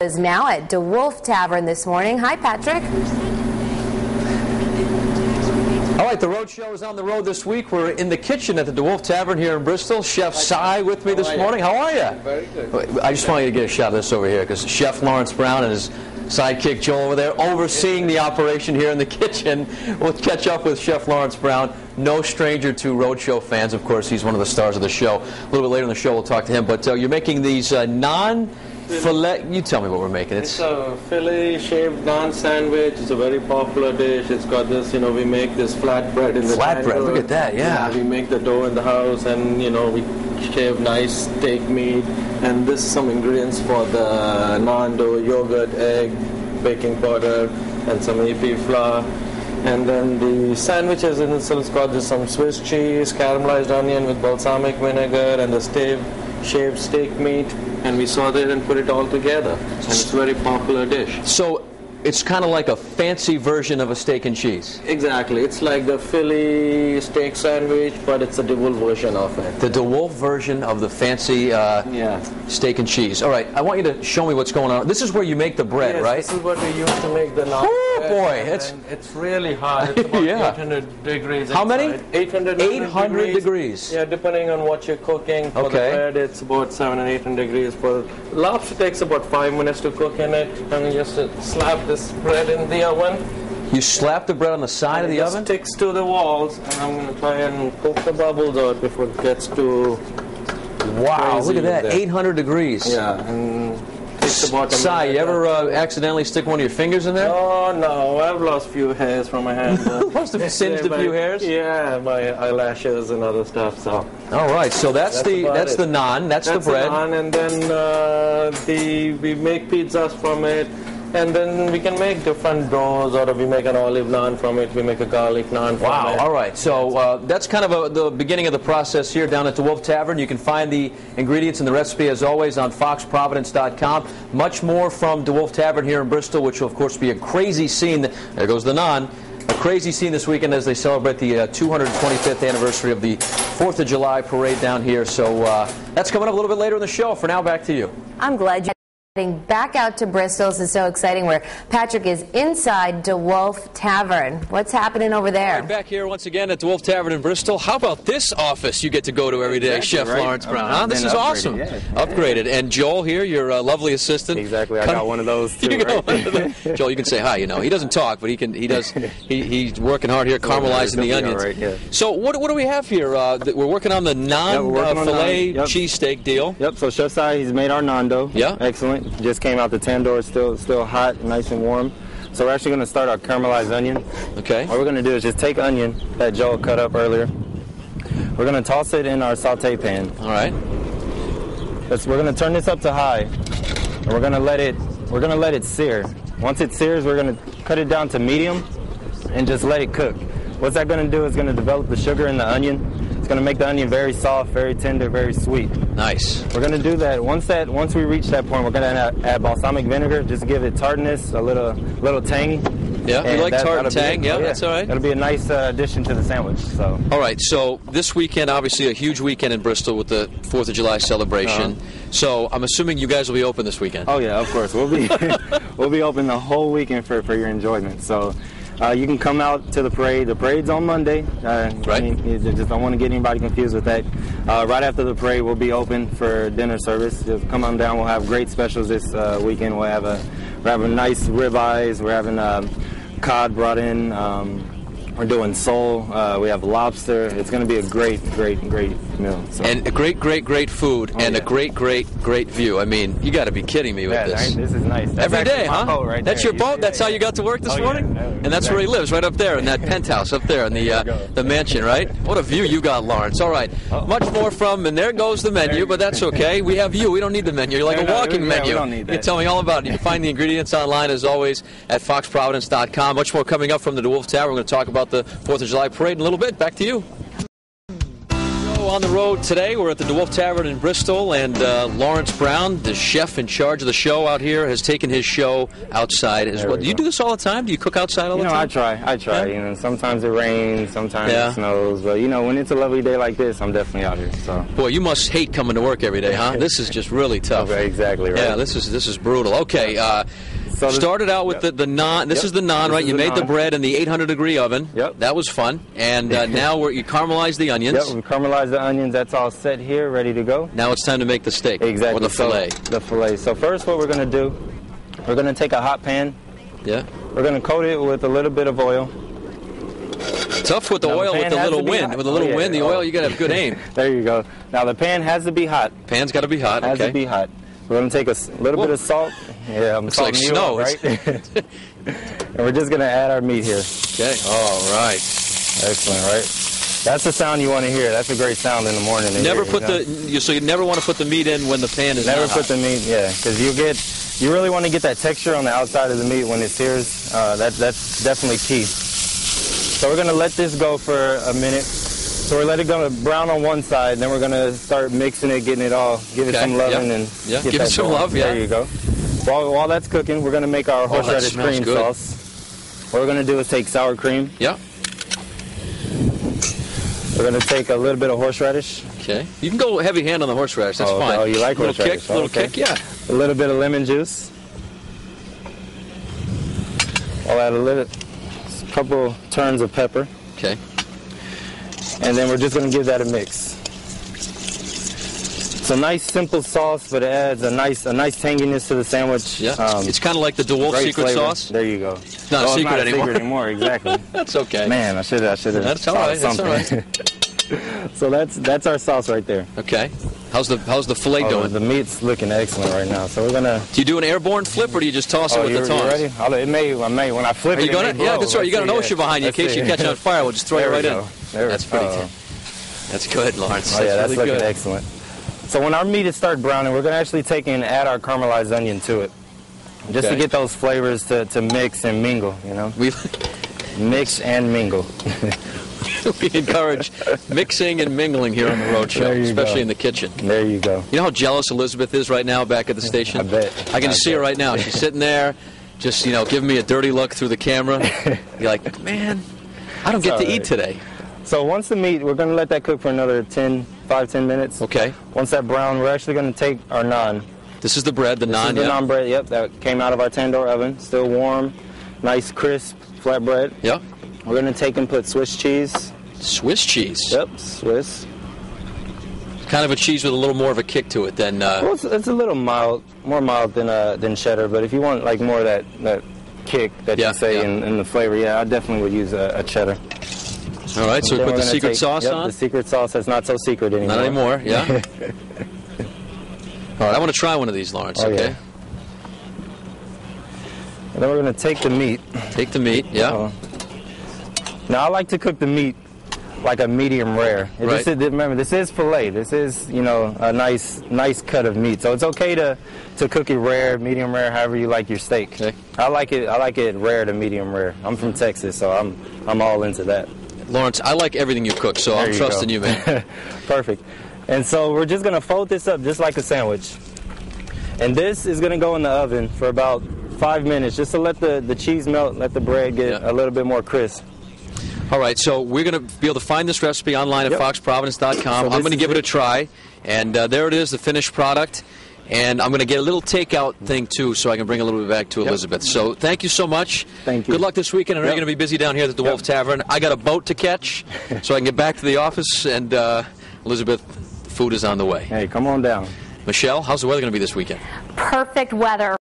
Is now at DeWolf Tavern this morning. Hi, Patrick. All right, the road show is on the road this week. We're in the kitchen at the DeWolf Tavern here in Bristol. Chef Sous with me this morning. How are you? Very good. I just want you to get a shot of this over here because Chef Lawrence Brown and his sidekick Joel over there overseeing the operation here in the kitchen. We'll catch up with Chef Lawrence Brown, no stranger to roadshow fans. Of course, he's one of the stars of the show. A little bit later in the show, we'll talk to him. But you're making these naan. Filet, you tell me what we're making. It's a filet shaved naan sandwich. It's a very popular dish. It's got this, we make this flatbread in the flatbread. Look at that, yeah. We make the dough in the house, and we shave nice steak meat. And this is some ingredients for the naan dough: yogurt, egg, baking powder, and some AP flour. And then the sandwiches in itself got just some Swiss cheese, caramelized onion with balsamic vinegar, and the shaved steak meat. And we saute it and put it all together. And it's a very popular dish. So it's kind of like a fancy version of a steak and cheese. Exactly. It's like the Philly steak sandwich, but it's a DeWolf version of it. The DeWolf version of the fancy steak and cheese. All right, I want you to show me what's going on. This is where you make the bread, right? This is what we use to make the naan. Oh, boy. It's really hot. It's about 800 degrees. How many? 800 degrees. Yeah, depending on what you're cooking. For the bread, it's about 700 and 800 degrees. For lobster, takes about 5 minutes to cook in it. And you just slap this bread in the oven. You slap the bread on the side of the oven? It sticks to the walls, and I'm going to try and poke the bubbles out before it gets too wow, look at that, 800 degrees. Yeah, and it's about Si, you ever accidentally stick one of your fingers in there? Oh, no, I've lost a few hairs from my hand. Must have singed a few hairs? Yeah, my eyelashes and other stuff, so. All right, so that's the naan, that's the bread. The naan, and then we make pizzas from it. And then we can make different doughs, or if we make an olive naan from it, we make a garlic naan from it. Wow, all right. So that's kind of the beginning of the process here down at the DeWolf Tavern. You can find the ingredients and the recipe, as always, on foxprovidence.com. Much more from DeWolf Tavern here in Bristol, which will, of course, be a crazy scene. There goes the naan. A crazy scene this weekend as they celebrate the 225th anniversary of the 4th of July parade down here. So that's coming up a little bit later in the show. For now, back to you. I'm glad you're getting back out to Bristol. This is so exciting where Patrick is inside DeWolf Tavern. What's happening over there? Right, back here once again at DeWolf Tavern in Bristol. How about this office you get to go to every day, Chef Lawrence Brown? Huh? This is awesome. Yeah. Upgraded. And Joel here, your lovely assistant. Exactly. I got one of those too. Right? Joel, you can say hi. He doesn't talk, but he's working hard here, caramelizing the onions. Right, yeah. So what do we have here? We're working on the naan filet cheesesteak deal. Yep. So Chef Sai, he's made our naan dough. Yeah. Excellent. Just came out the tandoor, still hot, nice and warm. So we're actually going to start our caramelized onion. Okay. What we're going to do is just take onion that Joel cut up earlier. We're going to toss it in our saute pan. All right. We're going to turn this up to high, and we're going to let it sear. Once it sears, we're going to cut it down to medium and just let it cook. What's that going to do is going to develop the sugar in the onion. It's going to make the onion very soft, very tender, very sweet. Nice. We're going to do that. Once we reach that point, we're going to add balsamic vinegar, just to give it tartness, a little tang. Yeah, we like tart and tang. Yeah, that's all right. It'll be a nice addition to the sandwich. So. All right. So this weekend, obviously, a huge weekend in Bristol with the 4th of July celebration. So I'm assuming you guys will be open this weekend. Oh yeah, of course. We'll be open the whole weekend for your enjoyment. So. You can come out to the parade. The parade's on Monday. Right. I mean, you just don't want to get anybody confused with that. Right after the parade, we'll be open for dinner service. Just come on down. We'll have great specials this weekend. We're having nice ribeyes. We're having cod brought in. We're doing sole. We have lobster. It's going to be a great meal. So. And a great food and a great view. I mean, you got to be kidding me with this. This is nice. That's every day, huh? Boat right that's there. your boat? That's how you got to work this morning? Yeah. And that's where he lives, right up there in that penthouse up there in the mansion, right? What a view you got, Lawrence. All right. Much more from, and there goes the menu, but that's okay. We have you. We don't need the menu. You're like a walking menu. We don't need that. You can tell me all about it. You can find the ingredients online, as always, at foxprovidence.com. Much more coming up from the DeWolf Tavern. We're going to talk about the 4th of July parade in a little bit. Back to you. on the road today. We're at the DeWolf Tavern in Bristol, and Lawrence Brown, the chef in charge of the show out here, has taken his show outside as well. Do you do this all the time? Do you cook outside all the time? I try. Yeah. Sometimes it rains, sometimes it snows, but when it's a lovely day like this, I'm definitely out here. So. Boy, you must hate coming to work every day, huh? This is just really tough. Okay, exactly right. Yeah, this is brutal. Okay. So started out with the naan. This is the naan, right? You made the bread in the 800-degree oven. Yep. That was fun. And now you caramelize the onions. Yep, we caramelize the onions. That's all set here, ready to go. Now it's time to make the steak. Exactly. Or the filet. The filet. So first what we're going to do, we're going to take a hot pan. Yeah. We're going to coat it with a little bit of oil. Tough with the oil with the little wind. With a little wind, the oil, you got to have good aim. There you go. Now the pan has to be hot. Pan's got to be hot. Has to be hot. We're going to take a little bit of salt. Yeah, I'm it's like snow, up, right? And we're just going to add our meat here. Okay. All right. Excellent, right? That's the sound you want to hear. That's a great sound in the morning. Never put so you never want to put the meat in when the pan is never not put hot. the meat, because you really want to get that texture on the outside of the meat when it sears. That's definitely key. So we're going to let this go for a minute. So we're letting it go brown on one side, then we're going to start mixing it, getting it all, give it some loving, and give it some love. There you go. While that's cooking, we're going to make our horseradish cream sauce. What we're going to do is take sour cream. Yeah. We're going to take a little bit of horseradish. Okay. You can go heavy hand on the horseradish. That's fine. Oh, you like horseradish? Little kick, yeah. A little bit of lemon juice. I'll add a couple turns of pepper. Okay. And then we're just going to give that a mix. It's a nice, simple sauce, but it adds a nice tanginess to the sandwich. Yeah. It's kind of like the DeWolf secret sauce. There you go. It's not a secret anymore. Exactly. That's okay. Man, I should have. That's all right. Something. That's all right. So that's our sauce right there. Okay. How's the filet doing? The meat's looking excellent right now. So we're gonna. Do you do an airborne flip or do you just toss it with the tongs? You ready? I may when I flip it. Are you gonna? Yeah, that's right. You got an OSHA behind you in case you catch on fire. We'll just throw it right in. That's pretty good. That's good, Lawrence. Oh yeah, that's really looking good. excellent. So when our meat is start browning, we're gonna actually take and add our caramelized onion to it, just to get those flavors to mix and mingle. Mix and mingle. We encourage mixing and mingling here on the road show, especially in the kitchen. There you go. You know how jealous Elizabeth is right now back at the station? I bet. I can just see her right now. She's sitting there, just giving me a dirty look through the camera. You're like, man, I don't get to eat today. So once the meat, we're going to let that cook for another 5-10 minutes. Okay. Once that brown, we're actually going to take our naan. This is the bread, the naan, the naan bread, yep, that came out of our tandoor oven. Still warm, nice, crisp, flat bread. Yep. We're going to take and put Swiss cheese. Swiss cheese? Yep, Swiss. Kind of a cheese with a little more of a kick to it than... Well, it's a little mild, more mild than cheddar, but if you want like more of that kick that you say in the flavor, I definitely would use a cheddar. All right, so we put the secret sauce on? The secret sauce that's not so secret anymore. Not anymore, yeah. All right, I want to try one of these, Lawrence, okay? Yeah. And then we're going to take the meat. Take the meat, yeah. Now, I like to cook the meat like a medium rare. Right. Remember, this is filet. This is, a nice cut of meat. So it's okay to cook it rare, medium rare, however you like your steak. Okay. I like it rare to medium rare. I'm from Texas, so I'm all into that. Lawrence, I like everything you cook, so I'm trusting you, man. Perfect. And so we're just going to fold this up just like a sandwich. And this is going to go in the oven for about 5 minutes, just to let the cheese melt, let the bread get a little bit more crisp. All right, so we're going to be able to find this recipe online at foxprovidence.com. I'm going to give it a try. And there it is, the finished product. And I'm going to get a little takeout thing, too, so I can bring a little bit back to Elizabeth. So thank you so much. Thank you. Good luck this weekend. I know you're going to be busy down here at the DeWolf Tavern. I got a boat to catch, so I can get back to the office. And, Elizabeth, food is on the way. Hey, come on down. Michelle, how's the weather going to be this weekend? Perfect weather.